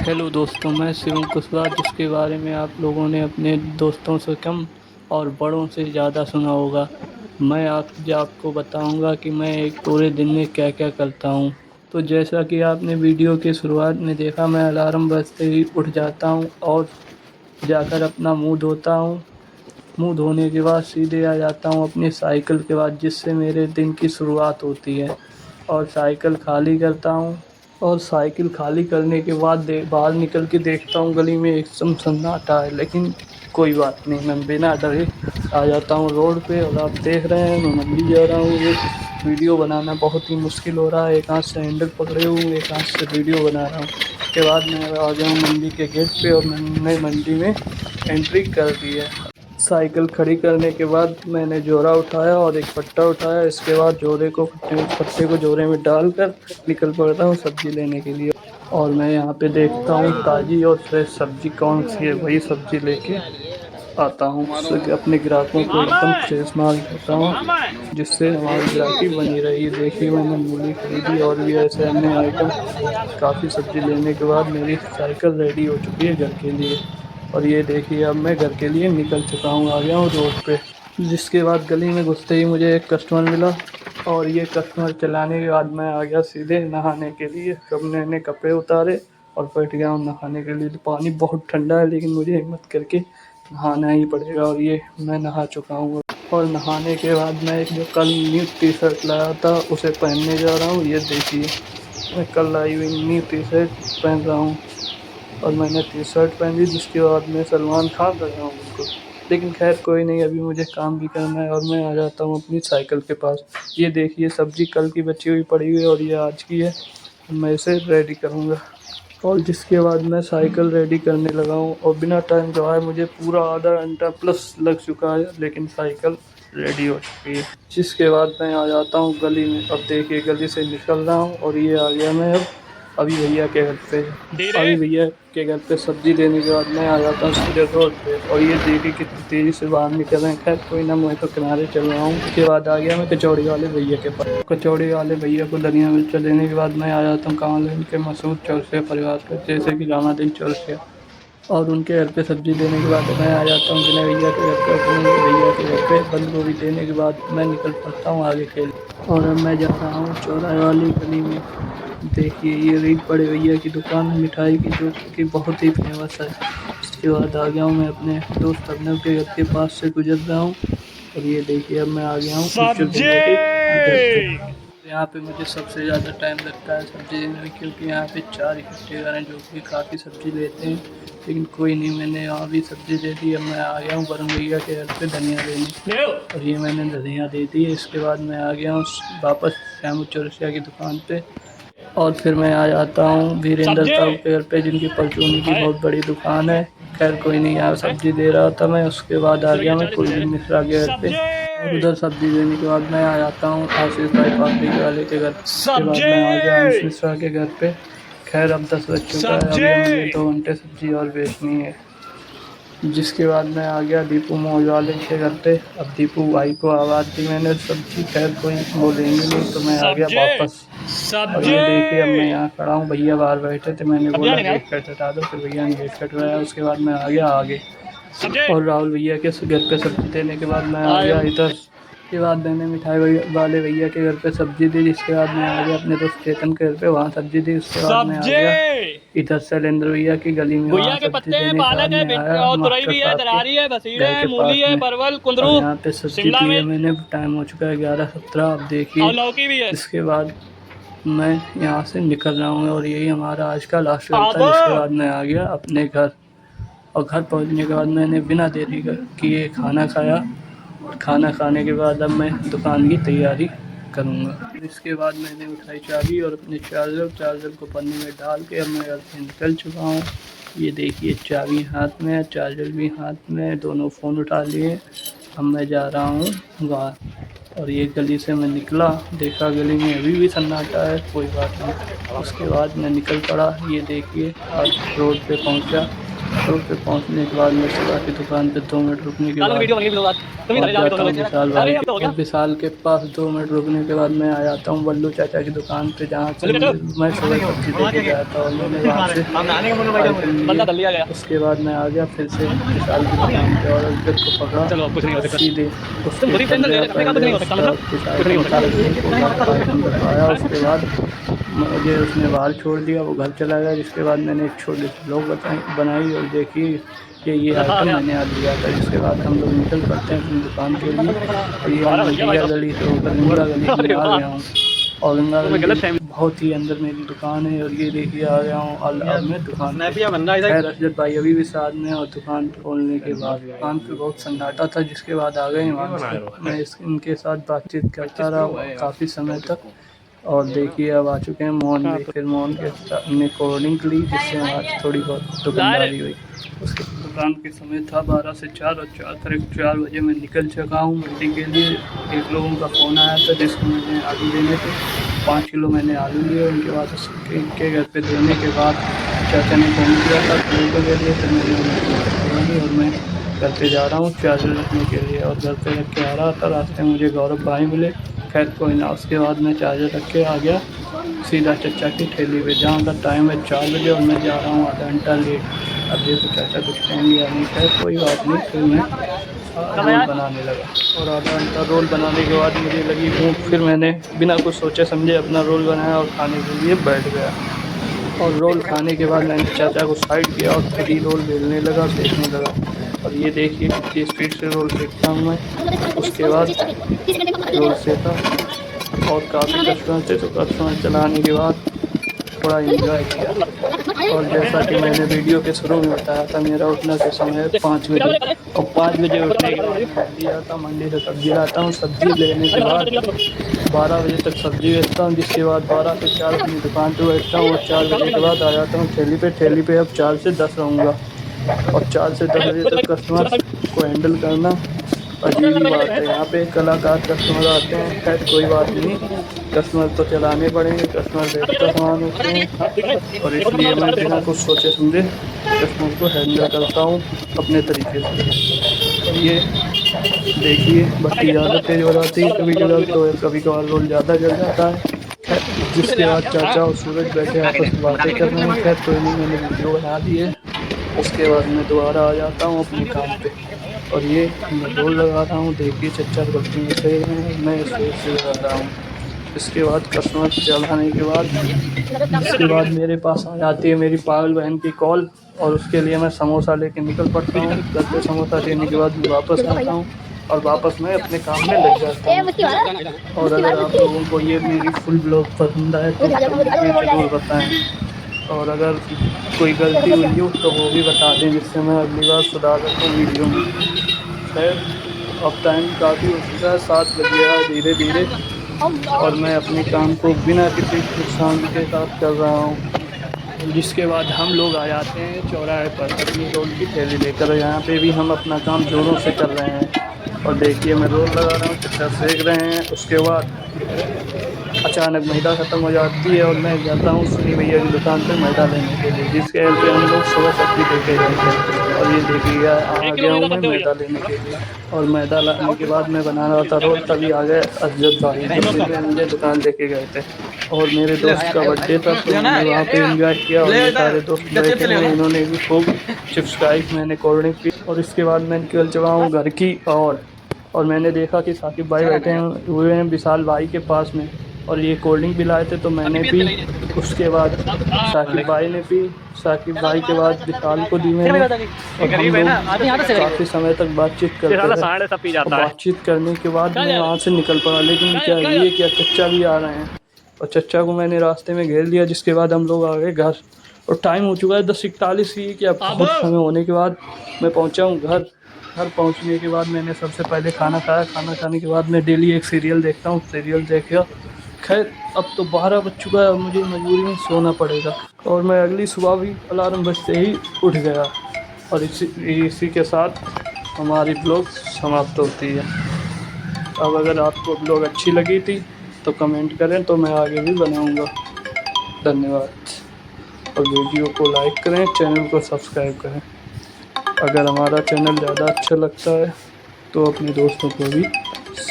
Hello दोस्तों, मैं शिवम कुशवाहा, जिसके बारे में आप लोगों ने अपने दोस्तों से कम और बड़ों से ज़्यादा सुना होगा। मैं आज आपको बताऊंगा कि मैं एक पूरे दिन में क्या क्या करता हूं। तो जैसा कि आपने वीडियो की शुरुआत में देखा, मैं अलार्म बजते ही उठ जाता हूं और जाकर अपना मुंह धोता हूं। मुंह धोने के बाद सीधे आ जाता हूं अपनी साइकिल के बाद, जिससे मेरे दिन की शुरुआत होती है। और साइकिल खाली करता हूं। और साइकिल खाली करने के बाद बाहर निकल के देखता हूँ गली में एकदम सन्नाटा है, लेकिन कोई बात नहीं, मैं बिना डरे आ जाता हूँ रोड पे। और आप देख रहे हैं मैं मंडी जा रहा हूँ। ये वीडियो बनाना बहुत ही मुश्किल हो रहा है, एक हाथ से हैंडल पकड़े हुए एक हाथ से वीडियो बना रहा हूँ। उसके बाद मैं आ गया हूँ मंडी के गेट पे और मैंने मंडी में एंट्री कर दी है। साइकिल खड़ी करने के बाद मैंने जोरा उठाया और एक पट्टा उठाया। इसके बाद जोरे को पट्टे को जोरे में डालकर निकल पड़ता हूँ सब्जी लेने के लिए। और मैं यहाँ पे देखता हूँ ताज़ी और फ्रेश सब्जी कौन सी है, वही सब्जी लेके आता हूँ। उससे अपने ग्राहकों को एकदम फ्रेश माल देता हूँ, जिससे हमारी ग्राहकी बनी रही। देखिए, मैंने मूली खरीदी और भी ऐसे अन्य आइटम। काफ़ी सब्जी लेने के बाद मेरी साइकिल रेडी हो चुकी है घर के लिए। और ये देखिए, अब मैं घर के लिए निकल चुका हूँ, आ गया हूँ रोड पे। जिसके बाद गली में घुसते ही मुझे एक कस्टमर मिला और ये कस्टमर चलाने के बाद मैं आ गया सीधे नहाने के लिए। सब नए कपड़े उतारे और बैठ गया हूँ नहाने के लिए। तो पानी बहुत ठंडा है, लेकिन मुझे हिम्मत करके नहाना ही पड़ेगा। और ये मैं नहा चुका हूँ। और नहाने के बाद मैं एक जो कल न्यू टी शर्ट लाया था उसे पहनने जा रहा हूँ। ये देखिए, मैं कल लाई हुई न्यू टी शर्ट पहन रहा हूँ। और मैंने टी शर्ट पहन ली, जिसके बाद मैं सलमान खान लग रहा हूँ बिल्कुल। लेकिन खैर कोई नहीं, अभी मुझे काम भी करना है और मैं आ जाता हूँ अपनी साइकिल के पास। ये देखिए, सब्जी कल की बची हुई पड़ी हुई है और ये आज की है। मैं इसे रेडी करूँगा। और जिसके बाद मैं साइकिल रेडी करने लगा हूँ और बिना टाइम गवाए मुझे पूरा आधा घंटा प्लस लग चुका है, लेकिन साइकिल रेडी हो चुकी है। जिसके बाद मैं आ जाता हूँ गली में। अब देखिए, गली से निकल रहा हूँ और ये आ गया मैं अब अभी भैया के घर पे। अभी भैया के घर पे सब्जी लेने के बाद मैं आ जाता हूँ सीधे रोड पे। और ये देखिए कितनी तेज़ी से बाहर निकल रहे हैं। खैर कोई ना, मैं तो किनारे चल रहा हूँ। उसके बाद आ गया मैं कचौड़ी वाले भैया के पास। कचौड़ी वाले भैया को धनिया मिर्च लेने के बाद मैं आ जाता हूँ कांवड़ के मशहूर चौरसिया परिवार का, जैसे कि रामादीन चौरसिया। और उनके घर पे सब्ज़ी लेने के बाद मैं आ जाता हूँ विनय भैया के घर पे। विनय भैया के घर पे बंद गोभी लेने के बाद मैं निकल पड़ता हूँ आगे के लिए। और अब मैं जा रहा हूँ चौराहे वाली गली में। देखिए, ये रीड बड़े भैया की दुकान है मिठाई की, जो कि बहुत ही फेमस है। इसके बाद आ गया हूँ मैं अपने दोस्त अभिनव के घर के पास से गुजर रहा हूँ। और ये देखिए, अब मैं आ गया हूँ उज्जवल भैया के घर पे। यहाँ पे मुझे सबसे ज़्यादा टाइम लगता है सब्ज़ी लेने में, क्योंकि यहाँ पे 4 इकट्ठे घर हैं जो कि काफ़ी सब्ज़ी लेते हैं। लेकिन कोई नहीं, मैंने यहाँ भी सब्ज़ी दे दी। अब मैं आ गया हूँ वरुण भैया के घर पे धनिया लेने। और ये मैंने धनिया दे दी है। इसके बाद मैं आ गया हूँ वापस श्याम चौरसिया की दुकान पे। और फिर मैं आ जाता हूँ वीरेंद्र साहब के घर पे, जिनकी परचूनी की बहुत बड़ी दुकान है। खैर कोई नहीं, यहाँ सब्ज़ी दे रहा था मैं। उसके बाद आ गया मैं कुलदीप मिश्रा के घर पे। और उधर सब्ज़ी देने के बाद मैं आ जाता हूँ आशीष भाई पापड़ी वाले के घर। उसके बाद मैं आ गया अंश मिश्रा के घर पे। खैर अब 10 बज चुका है, अभी मुझे 2 घंटे सब्ज़ी और बेचनी है। जिसके बाद मैं आ गया दीपू मौज वाले के घर पे। अब दीपू भाई को आवाज़ दी मैंने सब्जी, खैर कोई बोलेंगे नहीं, तो मैं आ गया वापस। और ये देखिए, अब मैं यहाँ खड़ा हूँ, भैया बाहर बैठे थे। मैंने बोला गेट कट हटा दो, फिर भैया ने गेट कटवाया। उसके बाद मैं आ गया आगे। और राहुल भैया के घर पे सब्जी देने के बाद मैं आ गया इधर। के बाद मैंने वाले भैया के घर पे सब्जी दी। जिसके बाद मैं आ गया अपने दोस्त चेतन के घर पे, वहाँ सब्जी दी। उसके बाद मैं आ गया इधर शैलेंद्र भैया की गली में, वहाँ सब्जी देने के बाद मैं आया मास्टर साहब के घर के पास में। और यहाँ पे सब्जी दी है मैंने। टाइम हो चुका है 11:17। अब देखिए, इसके बाद मैं यहाँ से निकल रहा हूँ और यही हमारा आज का लास्ट था। जिसके बाद मैं आ गया अपने घर। और घर पहुँचने के बाद मैंने बिना देरी किए खाना खाया। और खाना खाने के बाद अब मैं दुकान की तैयारी करूँगा। इसके बाद मैंने उठाई चाबी और अपने चार्जर को पन्नी में डाल के अब मैं घर से निकल चुका हूँ। ये देखिए, चाबी हाथ में है, चार्जर भी हाथ में है, दोनों फ़ोन उठा लिए। अब मैं जा रहा हूँ बाहर। और ये गली से मैं निकला, देखा गली में अभी भी सन्नाटा है, कोई बात नहीं। उसके बाद मैं निकल पड़ा। ये देखिए, आज रोड पे पहुँचा तो फिर पहुँचने के बाद मैं शिवा की दुकान पे 2 मिनट रुकने के बाद पहुँच जाता हूँ विशाल भाई के, और विशाल के पास 2 मिनट रुकने के बाद मैं आ जाता हूँ बल्लू चाचा की दुकान पे, जहाँ से मैं सुबह सब्जी लेके गया था, और मैंने वहाँ से आइटम लिए। उसके बाद मैं आ गया फिर से विशाल की दुकान पे, और अजगर को पकड़ा सीधे उसके उसके बाद मुझे उसने बाहर छोड़ दिया, वो घर चला गया। जिसके बाद मैंने एक छोटी सी ब्लॉग बनाई और देखी कि ये आइटम मैंने आज लिया था। जिसके बाद हम लोग निकल पड़ते हैं अपनी दुकान के लिए, और ये हम गलिया गली से होकर गंगा गली में आ गया हूँ, और गंगा गली बहुत ही अंदर मेरी दुकान है, और ये देखिए आ गया हूँ अब मैं दुकान पे। खैर अशरफ भाई अभी भी साथ में, और दुकान खोलने के बाद दुकान पे बहुत सन्नाटा था। जिसके बाद आ गए वहाँ से, मैं इनके साथ बातचीत करता रहा काफ़ी समय तक, और देखिए अब आ चुके हैं मोहन भी। फिर मोहन के साथ हमने कोल्ड ड्रिंक ली, जिससे आज थोड़ी बहुत दुकानदारी हुई। उसके दुकान के समय था 12 से 4, और 4 बजे मैं निकल चुका हूँ मंडी के लिए। एक लोगों का फ़ोन आया था जिसको मैंने आलू लेने थे, 5 किलो मैंने आलू लिए। उनके बाद उसके घर पे देने के बाद चाचा ने फ़ोन किया था लोगों के लिए, फिर मैंने और मैं घर पे जा रहा हूँ चार्जर रखने के लिए, और घर पे रख के आ रहा था। रास्ते में मुझे गौरव भाई मिले, खैर कोई ना। उसके बाद मैं चार्जर रख के आ गया सीधा चचा की ठेली पे, जहाँ का टाइम है 4 बजे, और मैं जा रहा हूँ आधा घंटा लेट। अब देखो चाचा कुछ कहेंगे या नहीं, खैर कोई बात नहीं। फिर मैं रोल बनाने लगा, और आधा घंटा रोल बनाने के बाद मुझे लगी भूख, फिर मैंने बिना कुछ सोचे समझे अपना रोल बनाया और खाने के लिए बैठ गया। और रोल खाने के बाद मैंने चाचा को साइड किया और खुद ही रोल बेलने लगा, सेकने लगा। और ये देखिए कितनी स्पीड से रोल सेकता हूँ मैं। उसके बाद रोल सेका, और काफ़ी कस्टमर थे, तो कस्टमर चलाने के बाद थोड़ा एंजॉय किया। और जैसा कि मैंने वीडियो के शुरू में बताया था, मेरा उठने का समय 5 बजे, और 5 बजे उठने के बाद मंडी आता हूँ, मंडी से सब्ज़ी लाता हूँ। सब्ज़ी लेने के बाद 12 बजे तक सब्ज़ी बेचता हूँ। जिसके बाद 12 से 4 अपनी दुकान पे बैठता हूँ, और 4 बजे के बाद आ जाता हूँ ठेली पे। ठेली पे अब 4 से 10 रहूँगा, और 4 से 10 बजे तक कस्टमर को हैंडल करना अजीब ही बात है। यहाँ पे कलाकार कस्टमर आते हैं, खैर कोई बात नहीं, कस्टमर तो चलाने पड़ेंगे, कस्टमर देखकर सामान होते हैं, और इसलिए मैं बिना कुछ सोचे समझे कस्टमर को हैंडल करता हूँ अपने तरीके से। और ये देखिए बत्ती ज़्यादा तेज़ हो जाती है कभी कभार, तो कभी कभार रोल ज़्यादा जल जाता है। जिसके बाद चाचा और सूरज बैठे आपस में बातें कर रहे हैं, खैर कोई नहीं, मैंने वीडियो बना दी है। उसके बाद मैं दोबारा आ जाता हूँ अपने काम पे, और ये मैं रोल लगा रहा हूँ। देखिए चचा बत्ती में सही हैं, मैं इस से लगा रहा हूँ। इसके बाद कस्टमर चलाने के बाद इसके बाद मेरे पास आ जाती है मेरी पागल बहन की कॉल, और उसके लिए मैं समोसा लेके निकल पड़ता हूँ। घर पे समोसा लेने के बाद मैं वापस आता हूँ, और वापस मैं अपने काम में लग जाता हूँ। और अगर आप लोगों को ये मेरी फुल ब्लॉग पसंद आए तो ज़रूर बताएं, और अगर कोई गलती हुई हो तो वो भी बता दें, जिससे मैं अगली बार सुधार सकूँ वीडियो में। खैर अब टाइम काफ़ी हो चुका है, 7 बज गया है धीरे धीरे, और मैं अपने काम को बिना किसी नुकसान के साथ कर रहा हूँ। जिसके बाद हम लोग आ जाते हैं चौराहे पर अपनी रोल की थैली लेकर। यहाँ पे भी हम अपना काम जोरों से कर रहे हैं, और देखिए मैं रोल लगा रहा हूँ, चचा सेक रहे हैं। उसके बाद अचानक मैदा ख़त्म हो जाती है, और मैं जाता हूँ सुनी भैया की दुकान पर मैदा लेने के लिए, जिसके हेल्प पे हम लोग सुबह सब्ज़ी लेके गए थे। और ये देखिए आ गया हूँ मैं मैदा लेने के लिए, और मैदा लाने के बाद मैं बना रहा था रोल, तभी आ गए अजगर भाई जो मुझे दुकान लेके गए थे। और मेरे दोस्त का बर्थडे था, तो मैंने वहाँ पे एंजॉय किया, और मेरे सारे दोस्त बैठे हैं, इन्होंने भी खूब चिप्स खाई, मैंने कोल्ड ड्रिंक पी। और इसके बाद मैं निकल चुका हूँ घर की और मैंने देखा कि साकिब भाई बैठे हुए हैं विशाल भाई के पास में, और ये कोल्ड ड्रिंक पिलाए थे तो मैंने पी। उसके बाद साकिब भाई ने पी, साकिब भाई के बाद विशाल को दी मैंने, और हम लोग काफ़ी समय तक बातचीत करते रहे। और बातचीत करने के बाद मैं वहाँ से निकल पड़ा, लेकिन क्या चचा भी आ रहे हैं, और चचा को मैंने रास्ते में घेर लिया। जिसके बाद हम लोग आ गए घर, और टाइम हो चुका है 10:41 की। क्या बहुत समय होने के बाद मैं पहुँचा हूँ घर। घर पहुँचने के बाद मैंने सबसे पहले खाना खाया। खाना खाने के बाद मैं डेली एक सीरियल देखता हूँ, सीरियल देखा। खैर अब तो 12 बज चुका है, मुझे मजबूरी में सोना पड़ेगा, और मैं अगली सुबह भी अलार्म बजते ही उठ गया। और इसी के साथ हमारी ब्लॉग समाप्त होती है। अब अगर आपको ब्लॉग अच्छी लगी थी तो कमेंट करें, तो मैं आगे भी बनाऊंगा। धन्यवाद, और वीडियो को लाइक करें, चैनल को सब्सक्राइब करें। अगर हमारा चैनल ज़्यादा अच्छा लगता है तो अपने दोस्तों को भी